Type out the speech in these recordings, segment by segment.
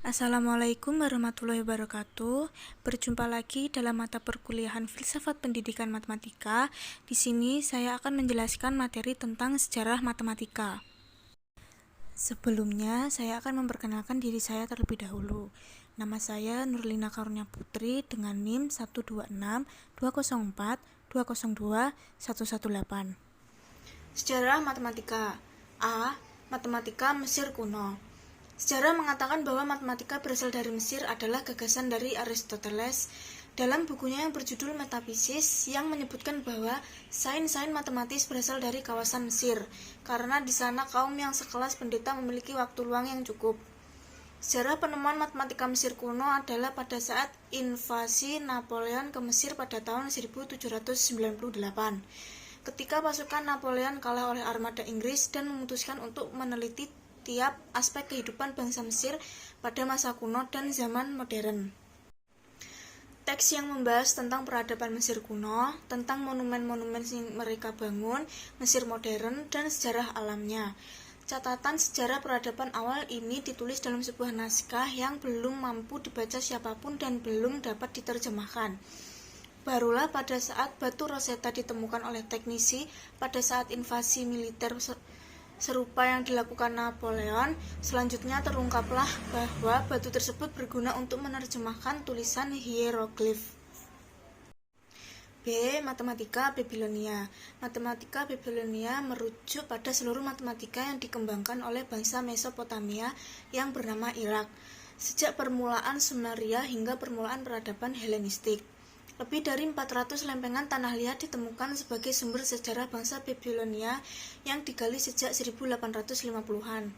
Assalamualaikum warahmatullahi wabarakatuh. Berjumpa lagi dalam mata perkuliahan Filsafat Pendidikan Matematika. Di sini saya akan menjelaskan materi tentang sejarah matematika. Sebelumnya, saya akan memperkenalkan diri saya terlebih dahulu. Nama saya Nurlina Karunia Putri dengan NIM 1262042021118. Sejarah matematika. A. Matematika Mesir kuno. Sejarah mengatakan bahwa matematika berasal dari Mesir adalah gagasan dari Aristoteles dalam bukunya yang berjudul Metafisis, yang menyebutkan bahwa sains-sains matematis berasal dari kawasan Mesir, karena di sana kaum yang sekelas pendeta memiliki waktu luang yang cukup. Sejarah penemuan matematika Mesir kuno adalah pada saat invasi Napoleon ke Mesir pada tahun 1798. Ketika pasukan Napoleon kalah oleh armada Inggris dan memutuskan untuk meneliti tiap aspek kehidupan bangsa Mesir pada masa kuno dan zaman modern. Teks yang membahas tentang peradaban Mesir kuno, tentang monumen-monumen yang mereka bangun, Mesir modern, dan sejarah alamnya. Catatan sejarah peradaban awal ini ditulis dalam sebuah naskah yang belum mampu dibaca siapapun dan belum dapat diterjemahkan. Barulah pada saat batu Rosetta ditemukan oleh teknisi pada saat invasi militer serupa yang dilakukan Napoleon, selanjutnya terungkaplah bahwa batu tersebut berguna untuk menerjemahkan tulisan hieroglif. B. Matematika Babilonia. Matematika Babilonia merujuk pada seluruh matematika yang dikembangkan oleh bangsa Mesopotamia yang bernama Irak, sejak permulaan Sumeria hingga permulaan peradaban Helenistik. Lebih dari 400 lempengan tanah liat ditemukan sebagai sumber sejarah bangsa Babilonia yang digali sejak 1850-an.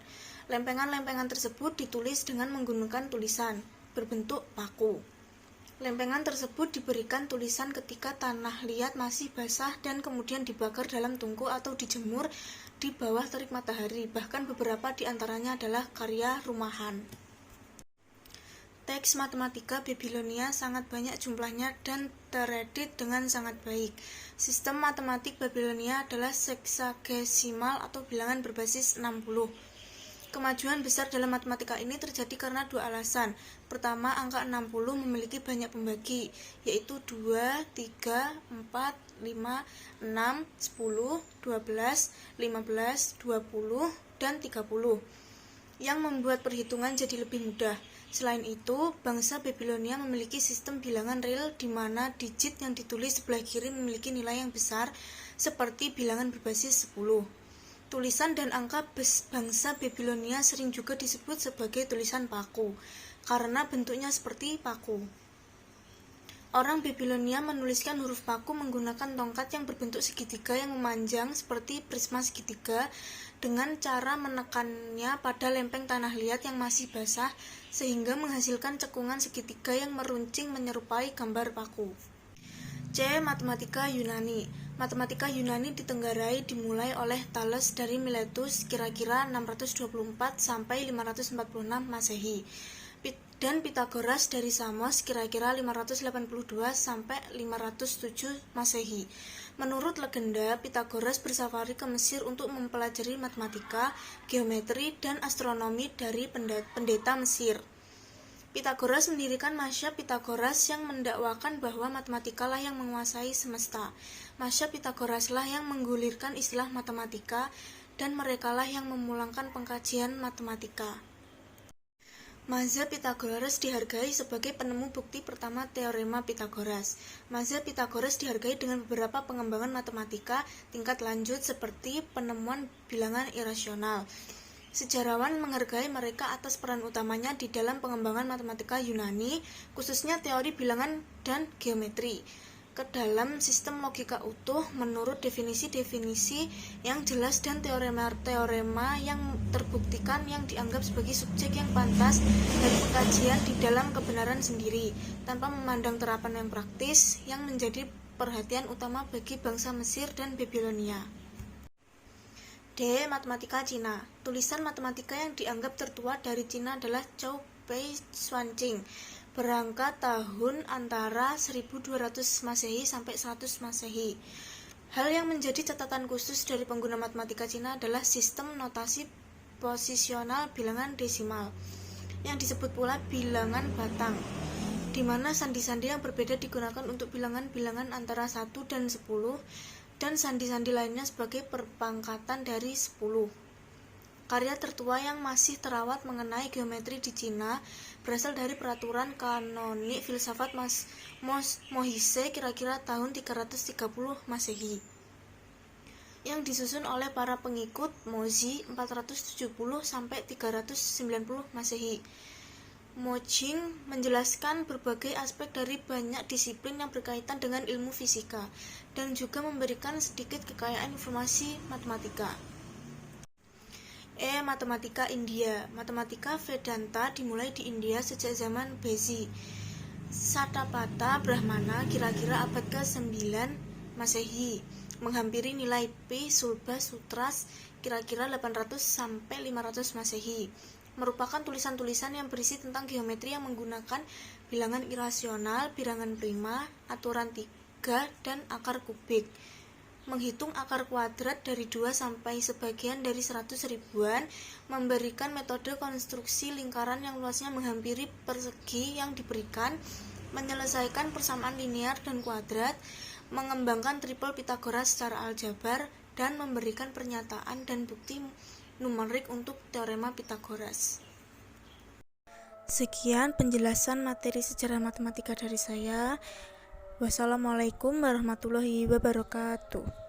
Lempengan-lempengan tersebut ditulis dengan menggunakan tulisan berbentuk paku. Lempengan tersebut diberikan tulisan ketika tanah liat masih basah dan kemudian dibakar dalam tungku atau dijemur di bawah terik matahari. Bahkan beberapa di antaranya adalah karya rumahan. Teks matematika Babilonia sangat banyak jumlahnya dan teredit dengan sangat baik. Sistem matematik Babilonia adalah seksagesimal atau bilangan berbasis 60. Kemajuan besar dalam matematika ini terjadi karena dua alasan. Pertama, angka 60 memiliki banyak pembagi, yaitu 2, 3, 4, 5, 6, 10, 12, 15, 20, dan 30, yang membuat perhitungan jadi lebih mudah. Selain itu, bangsa Babilonia memiliki sistem bilangan real di mana digit yang ditulis sebelah kiri memiliki nilai yang besar, seperti bilangan berbasis 10. Tulisan dan angka bangsa Babilonia sering juga disebut sebagai tulisan paku, karena bentuknya seperti paku. Orang Babilonia menuliskan huruf paku menggunakan tongkat yang berbentuk segitiga yang memanjang seperti prisma segitiga, dengan cara menekannya pada lempeng tanah liat yang masih basah sehingga menghasilkan cekungan segitiga yang meruncing menyerupai gambar paku. C. Matematika Yunani. Matematika Yunani ditenggarai dimulai oleh Thales dari Miletus kira-kira 624 sampai 546 Masehi, dan Pitagoras dari Samos kira-kira 582 sampai 507 Masehi. Menurut legenda, Pitagoras bersafari ke Mesir untuk mempelajari matematika, geometri, dan astronomi dari pendeta Mesir. Pitagoras mendirikan mazhab Pitagoras yang mendakwakan bahwa matematikalah yang menguasai semesta. Mazhab Pitagoraslah yang menggulirkan istilah matematika, dan merekalah yang memulangkan pengkajian matematika. Mazhab Pitagoras dihargai sebagai penemu bukti pertama teorema Pitagoras. Mazhab Pitagoras dihargai dengan beberapa pengembangan matematika tingkat lanjut seperti penemuan bilangan irasional. Sejarawan menghargai mereka atas peran utamanya di dalam pengembangan matematika Yunani, khususnya teori bilangan dan geometri, ke dalam sistem logika utuh menurut definisi-definisi yang jelas dan teorema-teorema yang terbuktikan yang dianggap sebagai subjek yang pantas dari pengkajian di dalam kebenaran sendiri, tanpa memandang terapan yang praktis yang menjadi perhatian utama bagi bangsa Mesir dan Babilonia. D. Matematika Cina. Tulisan matematika yang dianggap tertua dari Cina adalah Chou Pei Xuanqing, berangkat tahun antara 1200 Masehi sampai 100 Masehi. Hal yang menjadi catatan khusus dari pengguna matematika Cina adalah sistem notasi posisional bilangan desimal. yang disebut pula bilangan batang, di mana sandi-sandi yang berbeda digunakan untuk bilangan-bilangan antara 1 dan 10, dan sandi-sandi lainnya sebagai perpangkatan dari 10. Karya tertua yang masih terawat mengenai geometri di Cina berasal dari peraturan kanonik filsafat Mohise kira-kira tahun 330 Masehi, yang disusun oleh para pengikut Mozi 470 sampai 390 Masehi. Mo Jing menjelaskan berbagai aspek dari banyak disiplin yang berkaitan dengan ilmu fisika dan juga memberikan sedikit kekayaan informasi matematika. Matematika India. Matematika Vedanta dimulai di India sejak zaman Bezi Satapatha Brahmana kira-kira abad ke-9 Masehi, menghampiri nilai Pi Sulba Sutras kira-kira 800 sampai 500 Masehi. Merupakan tulisan-tulisan yang berisi tentang geometri yang menggunakan bilangan irasional, bilangan prima, aturan 3, dan akar kubik. Menghitung akar kuadrat dari 2 sampai sebagian dari 100 ribuan, memberikan metode konstruksi lingkaran yang luasnya menghampiri persegi yang diberikan, menyelesaikan persamaan linear dan kuadrat, mengembangkan triple Pitagoras secara aljabar, dan memberikan pernyataan dan bukti numerik untuk teorema Pitagoras. Sekian penjelasan materi sejarah matematika dari saya. Wassalamualaikum warahmatullahi wabarakatuh.